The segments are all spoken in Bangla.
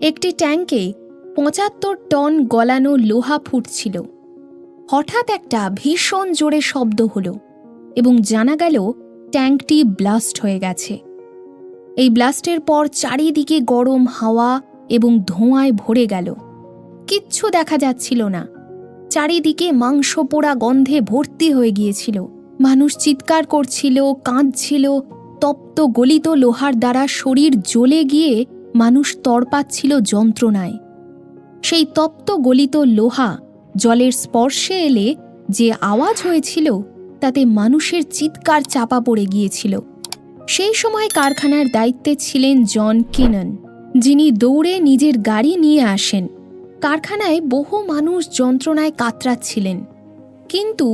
একটি ট্যাঙ্কে ৭৫ টন গলানো লোহা ফুটছিল। হঠাৎ একটা ভীষণ জোরে শব্দ হলো এবং জানা গেল ট্যাঙ্কটি ব্লাস্ট হয়ে গেছে। এই ব্লাস্টের পর চারিদিকে গরম হাওয়া এবং ধোঁয়ায় ভরে গেল। কিচ্ছু দেখা যাচ্ছিল না। চারিদিকে মাংস পোড়া গন্ধে ভর্তি হয়ে গিয়েছিল। মানুষ চিৎকার করছিল, কাঁদছিল। তপ্ত গলিত লোহার দ্বারা শরীর জ্বলে গিয়ে মানুষ তড়পাচ্ছিল যন্ত্রণায়। সেই তপ্ত গলিত লোহা জলের স্পর্শে এলে যে আওয়াজ হয়েছিল তাতে মানুষের চিৎকার চাপা পড়ে গিয়েছিল। সেই সময় কারখানার দায়িত্বে ছিলেন জন কেনন, যিনি দৌড়ে নিজের গাড়ি নিয়ে আসেন। কারখানায় বহু মানুষ যন্ত্রণায় কাতরাচ্ছিলেন, কিন্তু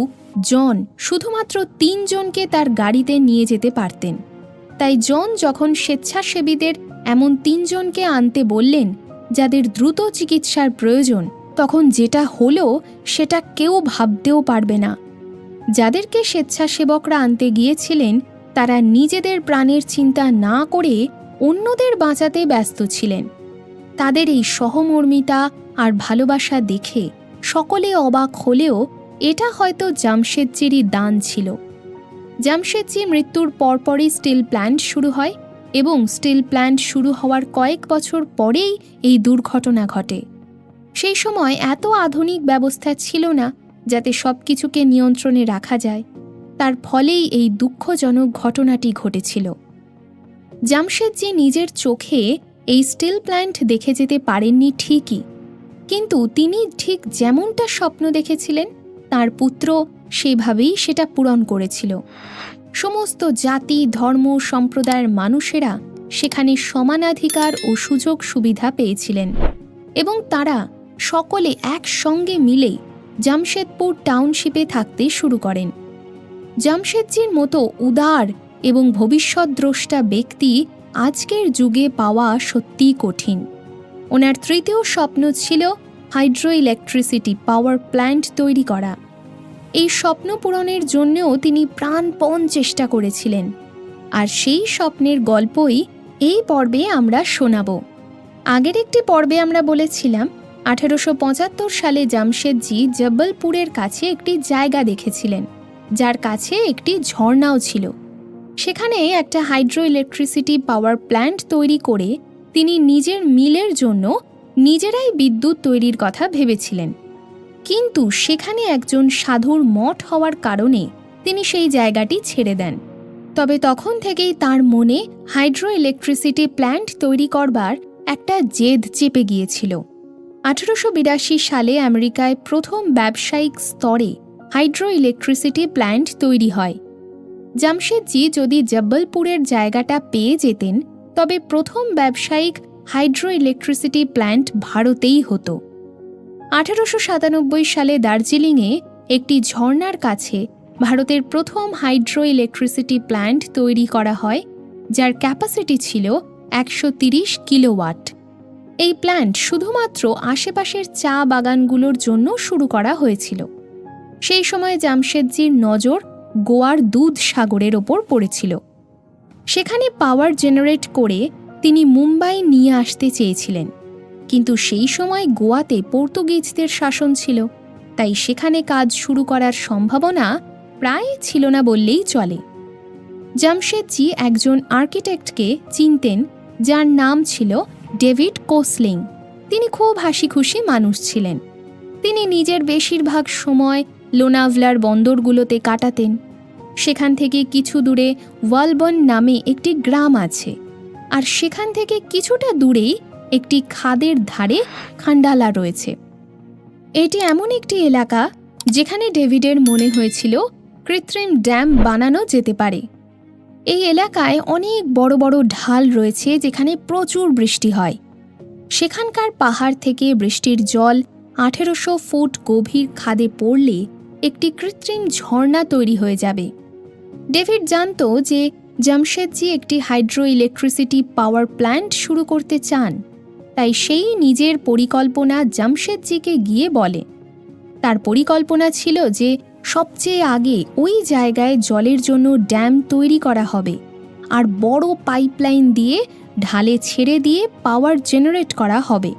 জন শুধুমাত্র ৩ জনকে তার গাড়িতে নিয়ে যেতে পারতেন। তাই জন যখন স্বেচ্ছাসেবীদের এমন ৩ জনকে আনতে বললেন যাদের দ্রুত চিকিৎসার প্রয়োজন, তখন যেটা হলো সেটা কেউ ভাবতেও পারবে না। যাদেরকে স্বেচ্ছাসেবকরা আনতে গিয়েছিলেন তারা নিজেদের প্রাণের চিন্তা না করে অন্যদের বাঁচাতে ব্যস্ত ছিলেন। তাদের এই সহমর্মিতা আর ভালোবাসা দেখে সকলে অবাক হলেও এটা হয়তো জামশেদজিরই দান ছিল। জামশেদজি মৃত্যুর পরপরই স্টিল প্ল্যান্ট শুরু হয় এবং স্টিল প্ল্যান্ট শুরু হওয়ার কয়েক বছর পরেই এই দুর্ঘটনা ঘটে। সেই সময় এত আধুনিক ব্যবস্থা ছিল না যাতে সবকিছুকে নিয়ন্ত্রণে রাখা যায়। তার ফলেই এই দুঃখজনক ঘটনাটি ঘটেছিল। জামশেদজি নিজের চোখে এই স্টিল প্ল্যান্ট দেখে যেতে পারেননি ঠিকই, কিন্তু তিনি ঠিক যেমনটা স্বপ্ন দেখেছিলেন তার পুত্র সেভাবেই সেটা পূরণ করেছিল। সমস্ত জাতি, ধর্ম, সম্প্রদায়ের মানুষেরা সেখানে সমানাধিকার ও সুযোগ সুবিধা পেয়েছিলেন এবং তারা সকলে একসঙ্গে মিলে জামশেদপুর টাউনশিপে থাকতে শুরু করেন। জামশেদজির মতো উদার এবং ভবিষ্যদ্দ্রষ্টা ব্যক্তি আজকের যুগে পাওয়া সত্যিই কঠিন। ওনার তৃতীয় স্বপ্ন ছিল হাইড্রো ইলেকট্রিসিটি পাওয়ার প্ল্যান্ট তৈরি করা। এই স্বপ্ন পূরণের জন্যও তিনি প্রাণপণ চেষ্টা করেছিলেন, আর সেই স্বপ্নের গল্পই এই পর্বে আমরা শোনাব। আগের একটি পর্বে আমরা বলেছিলাম 1875 সালে জামশেদজি জব্বলপুরের কাছে একটি জায়গা দেখেছিলেন, যার কাছে একটি ঝর্ণাও ছিল। সেখানে একটা হাইড্রো ইলেকট্রিসিটি পাওয়ার প্ল্যান্ট তৈরি করে তিনি নিজের মিলের জন্য নিজেরাই বিদ্যুৎ তৈরির কথা ভেবেছিলেন। কিন্তু সেখানে একজন সাধুর মঠ হওয়ার কারণে তিনি সেই জায়গাটি ছেড়ে দেন। তবে তখন থেকেই তার মনে হাইড্রো ইলেকট্রিসিটি প্ল্যান্ট তৈরি করবার একটা জেদ চেপে গিয়েছিল। 1882 সালে আমেরিকায় প্রথম ব্যবসায়িক স্তরে হাইড্রো ইলেকট্রিসিটি প্ল্যান্ট তৈরি হয়। জামশেদজি যদি জব্বলপুরের জায়গাটা পেয়ে যেতেন তবে প্রথম ব্যবসায়িক হাইড্রো ইলেকট্রিসিটি প্ল্যান্ট ভারতেই হতো। 1897 সালে দার্জিলিংয়ে একটি ঝর্ণার কাছে ভারতের প্রথম হাইড্রো ইলেকট্রিসিটি প্ল্যান্ট তৈরি করা হয়, যার ক্যাপাসিটি ছিল 130 কিলোওয়াট। এই প্ল্যান্ট শুধুমাত্র আশেপাশের চা বাগানগুলোর জন্য শুরু করা হয়েছিল। সেই সময় জামশেদজির নজর গোয়ার দুধ সাগরের ওপর পড়েছিল। সেখানে পাওয়ার জেনারেট করে তিনি মুম্বাই নিয়ে আসতে চেয়েছিলেন, কিন্তু সেই সময় গোয়াতে পর্তুগিজদের শাসন ছিল, তাই সেখানে কাজ শুরু করার সম্ভাবনা প্রায় ছিল না বললেই চলে। জামশেদজি একজন আর্কিটেক্টকে চিনতেন যার নাম ছিল ডেভিড কোসলিং। তিনি খুব হাসিখুশি মানুষ ছিলেন। তিনি নিজের বেশিরভাগ সময় লোনাভলার বন্দরগুলোতে কাটাতেন। সেখান থেকে কিছু দূরে ওয়ালবন নামে একটি গ্রাম আছে, আর সেখান থেকে কিছুটা দূরেই একটি খাদের ধারে খান্ডালা রয়েছে। এটি এমন একটি এলাকা যেখানে ডেভিডের মনে হয়েছিল কৃত্রিম ড্যাম বানানো যেতে পারে। এই এলাকায় অনেক বড় বড় ঢাল রয়েছে যেখানে প্রচুর বৃষ্টি হয়। সেখানকার পাহাড় থেকে বৃষ্টির জল 1800 ফুট গভীর খাদে পড়লে একটি কৃত্রিম ঝর্ণা তৈরি হয়ে যাবে। ডেভিড জানত যে জামশেদজি একটি হাইড্রো ইলেকট্রিসিটি পাওয়ার প্ল্যান্ট শুরু করতে চান, তাই সেই নিজের পরিকল্পনা জামশেদজিকে গিয়ে বলে। তার পরিকল্পনা ছিল যে সবচেয়ে আগে ওই জায়গায় জলের জন্য ড্যাম তৈরি করা হবে আর বড় পাইপলাইন দিয়ে ঢালে ছেড়ে দিয়ে পাওয়ার জেনারেট করা হবে।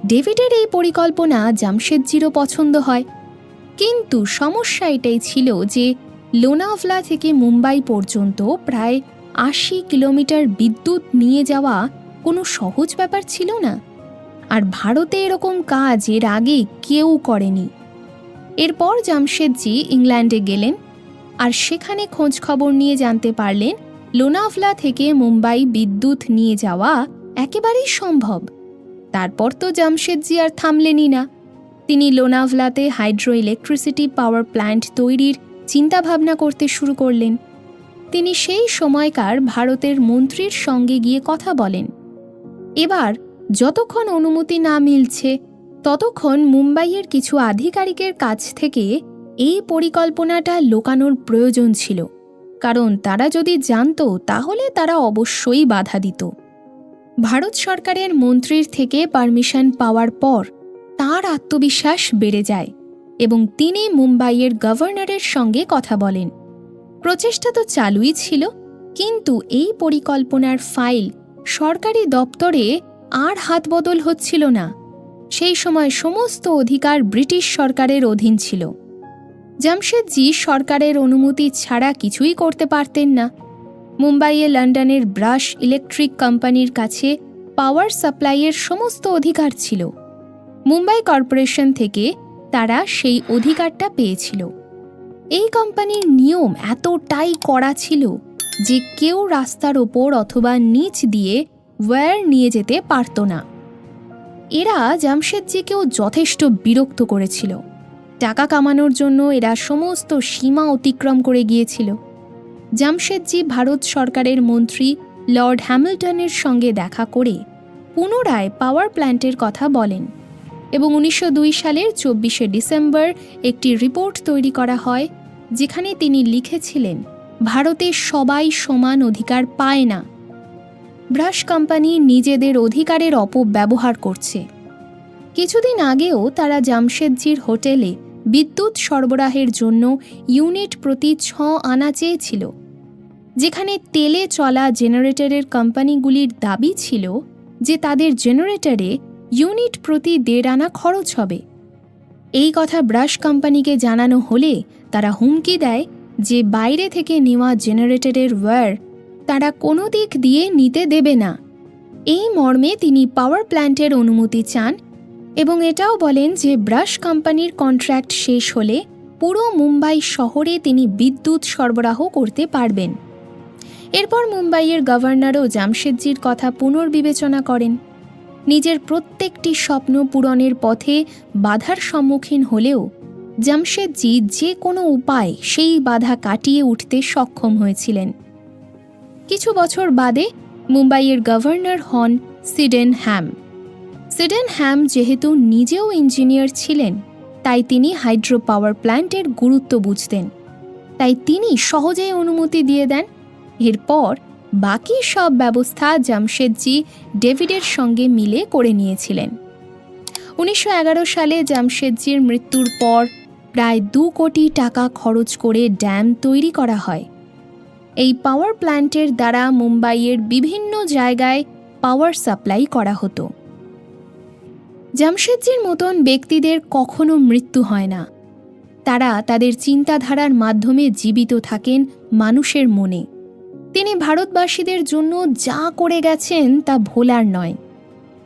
ডেভিডের এই পরিকল্পনা জামশেদজিরও পছন্দ হয়, কিন্তু সমস্যা এটাই ছিল যে লোনাভলা থেকে মুম্বাই পর্যন্ত প্রায় ৮০ কিলোমিটার বিদ্যুৎ নিয়ে যাওয়া কোনো সহজ ব্যাপার ছিল না, আর ভারতে এরকম কাজ এর আগে কেউ করেনি। এরপর জামশেদজি ইংল্যান্ডে গেলেন, আর সেখানে খোঁজ খবর নিয়ে জানতে পারলেন লোনাভলা থেকে মুম্বাই বিদ্যুৎ নিয়ে যাওয়া একেবারেই সম্ভব। তারপর তো জামশেদজি আর থামলেনই না। তিনি লোনাভলাতে হাইড্রো ইলেকট্রিসিটি পাওয়ার প্ল্যান্ট তৈরির চিন্তাভাবনা করতে শুরু করলেন। তিনি সেই সময়কার ভারতের মন্ত্রীর সঙ্গে গিয়ে কথা বলেন। এবার যতক্ষণ অনুমতি না মিলছে ততক্ষণ মুম্বাইয়ের কিছু আধিকারিকের কাছ থেকে এই পরিকল্পনাটা লুকানোর প্রয়োজন ছিল, কারণ তারা যদি জানতো তাহলে তারা অবশ্যই বাধা দিত। ভারত সরকারের মন্ত্রীর থেকে পারমিশন পাওয়ার পর তার আত্মবিশ্বাস বেড়ে যায় এবং তিনি মুম্বাইয়ের গভর্নরের সঙ্গে কথা বলেন। প্রচেষ্টা তো চালুই ছিল, কিন্তু এই পরিকল্পনার ফাইল সরকারি দপ্তরে আর হাতবদল হচ্ছিল না। সেই সময় সমস্ত অধিকার ব্রিটিশ সরকারের অধীন ছিল। জামশেদজি সরকারের অনুমতি ছাড়া কিছুই করতে পারতেন না। মুম্বাইয়ে লন্ডনের ব্রাশ ইলেকট্রিক কোম্পানির কাছে পাওয়ার সাপ্লাইয়ের সমস্ত অধিকার ছিল। মুম্বাই কর্পোরেশন থেকে তারা সেই অধিকারটা পেয়েছিল। এই কোম্পানির নিয়ম এতটাই কড়া ছিল যে কেউ রাস্তার ওপর অথবা নিচ দিয়ে ওয়্যার নিয়ে যেতে পারত না। এরা জামশেদজিকেও যথেষ্ট বিরক্ত করেছিল। টাকা কামানোর জন্য এরা সমস্ত সীমা অতিক্রম করে গিয়েছিল। জামশেদজি ভারত সরকারের মন্ত্রী লর্ড হ্যামিল্টনের সঙ্গে দেখা করে পুনরায় পাওয়ার প্ল্যান্টের কথা বলেন এবং ১৯০২ সালের ২৪শে ডিসেম্বর একটি রিপোর্ট তৈরি করা হয়, যেখানে তিনি লিখেছিলেন ভারতে সবাই সমান অধিকার পায় না। ব্রাশ কোম্পানি নিজেদের অধিকারের অপব্যবহার করছে। কিছুদিন আগেও তারা জামশেদজির হোটেলে বিদ্যুৎ সরবরাহের জন্য ইউনিট প্রতি ৬ আনা চেয়েছিল, যেখানে তেলে চলা জেনারেটরের কোম্পানিগুলির দাবি ছিল যে তাদের জেনারেটরে ইউনিট প্রতি ১.৫ আনা খরচ হবে। এই কথা ব্রাশ কোম্পানিকে জানানো হলে তারা হুমকি দেয় যে বাইরে থেকে নেওয়া জেনারেটরের ওয়্যার তারা কোনো দিক দিয়ে নিতে দেবে না। এই মর্মে তিনি পাওয়ার প্ল্যান্টের অনুমতি চান এবং এটাও বলেন যে ব্রাশ কোম্পানির কন্ট্রাক্ট শেষ হলে পুরো মুম্বাই শহরে তিনি বিদ্যুৎ সরবরাহ করতে পারবেন। এরপর মুম্বাইয়ের গভর্নরও জামশেদজির কথা পুনর্বিবেচনা করেন। নিজের প্রত্যেকটি স্বপ্ন পূরণের পথে বাধার সম্মুখীন হলেও জামশেদজি যে কোনো উপায় সেই বাধা কাটিয়ে উঠতে সক্ষম হয়েছিলেন। কিছু বছর বাদে মুম্বাইয়ের গভর্নর হন সিডেনহ্যাম। সিডেনহ্যাম যেহেতু নিজেও ইঞ্জিনিয়ার ছিলেন, তাই তিনি হাইড্রো পাওয়ার প্ল্যান্টের গুরুত্ব বুঝতেন। তাই তিনি সহজেই অনুমতি দিয়ে দেন। এরপর বাকি সব ব্যবস্থা জামশেদজি ডেভিডের সঙ্গে মিলে করে নিয়েছিলেন। ১৯১১ সালে জামশেদজির মৃত্যুর পর প্রায় ২ কোটি টাকা খরচ করে ড্যাম তৈরি করা হয়। এই পাওয়ার প্ল্যান্টের দ্বারা মুম্বাইয়ের বিভিন্ন জায়গায় পাওয়ার সাপ্লাই করা হতো। জামশেদজির মতন ব্যক্তিদের কখনো মৃত্যু হয় না। তারা তাদের চিন্তাধারার মাধ্যমে জীবিত থাকেন মানুষের মনে। তিনি ভারতবাসীদের জন্য যা করে গেছেন তা ভোলার নয়।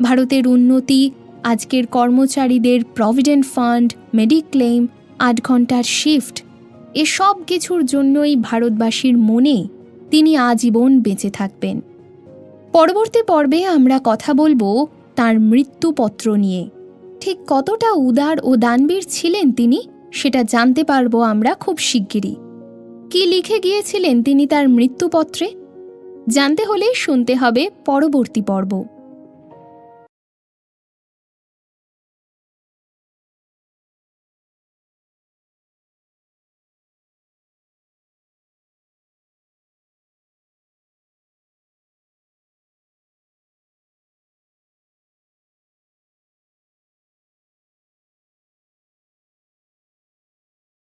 ভারতের উন্নতি, আজকের কর্মচারীদের প্রভিডেন্ট ফান্ড, মেডিক্লেম, ৮ ঘন্টার শিফট, এসব কিছুর জন্যই ভারতবাসীর মনে তিনি আজীবন বেঁচে থাকবেন। পরবর্তী পর্বে আমরা কথা বলবো তাঁর মৃত্যুপত্র নিয়ে। ঠিক কতটা উদার ও দানবীর ছিলেন তিনি, সেটা জানতে পারবো আমরা খুব শিগগিরই। কি লিখে গিয়েছিলেন তিনি তার মৃত্যুপত্রে? জানতে হলে শুনতে হবে পরবর্তী পর্ব।